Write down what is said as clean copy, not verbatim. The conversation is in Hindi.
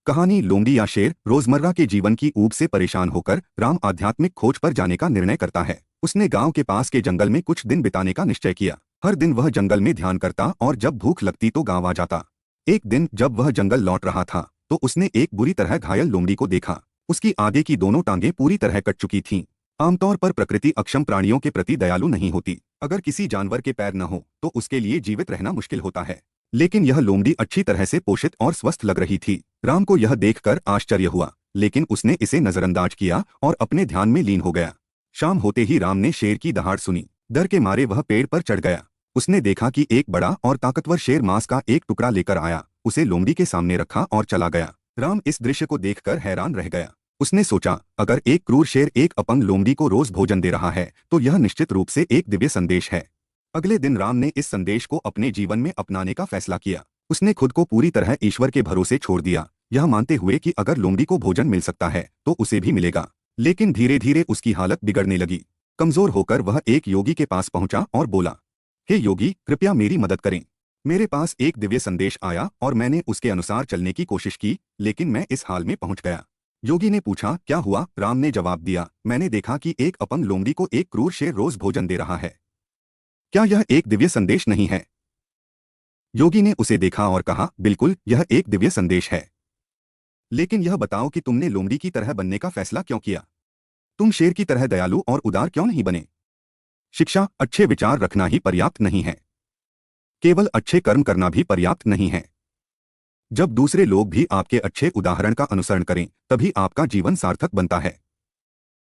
कहानी लोमड़ी या शेर। रोजमर्रा के जीवन की ऊब से परेशान होकर राम आध्यात्मिक खोज पर जाने का निर्णय करता है। उसने गांव के पास के जंगल में कुछ दिन बिताने का निश्चय किया। हर दिन वह जंगल में ध्यान करता और जब भूख लगती तो गांव आ जाता। एक दिन जब वह जंगल लौट रहा था तो उसने एक बुरी तरह घायल लोमड़ी को देखा। उसकी आगे की दोनों टांगें पूरी तरह कट चुकी थीं। आमतौर पर प्रकृति अक्षम प्राणियों के प्रति दयालु नहीं होती। अगर किसी जानवर के पैर न हो तो उसके लिए जीवित रहना मुश्किल होता है, लेकिन यह लोमड़ी अच्छी तरह से पोषित और स्वस्थ लग रही थी। राम को यह देखकर आश्चर्य हुआ, लेकिन उसने इसे नजरअंदाज किया और अपने ध्यान में लीन हो गया। शाम होते ही राम ने शेर की दहाड़ सुनी। डर के मारे वह पेड़ पर चढ़ गया। उसने देखा कि एक बड़ा और ताकतवर शेर मांस का एक टुकड़ा लेकर आया, उसे लोमड़ी के सामने रखा और चला गया। राम इस दृश्य को देखकर हैरान रह गया। उसने सोचा, अगर एक क्रूर शेर एक अपंग लोमड़ी को रोज भोजन दे रहा है तो यह निश्चित रूप से एक दिव्य संदेश है। अगले दिन राम ने इस संदेश को अपने जीवन में अपनाने का फैसला किया। उसने खुद को पूरी तरह ईश्वर के भरोसे छोड़ दिया, यह मानते हुए कि अगर लोमड़ी को भोजन मिल सकता है तो उसे भी मिलेगा। लेकिन धीरे धीरे उसकी हालत बिगड़ने लगी। कमजोर होकर वह एक योगी के पास पहुंचा और बोला, हे योगी, कृपया मेरी मदद करें। मेरे पास एक दिव्य संदेश आया और मैंने उसके अनुसार चलने की कोशिश की, लेकिन मैं इस हाल में पहुंच गया। योगी ने पूछा, क्या हुआ? राम ने जवाब दिया, मैंने देखा कि एक अपंग लोमड़ी को एक क्रूर शेर रोज भोजन दे रहा है। क्या यह एक दिव्य संदेश नहीं है? योगी ने उसे देखा और कहा, बिल्कुल, यह एक दिव्य संदेश है। लेकिन यह बताओ कि तुमने लोमड़ी की तरह बनने का फैसला क्यों किया? तुम शेर की तरह दयालु और उदार क्यों नहीं बने? शिक्षा, अच्छे विचार रखना ही पर्याप्त नहीं है। केवल अच्छे कर्म करना भी पर्याप्त नहीं है। जब दूसरे लोग भी आपके अच्छे उदाहरण का अनुसरण करें, तभी आपका जीवन सार्थक बनता है।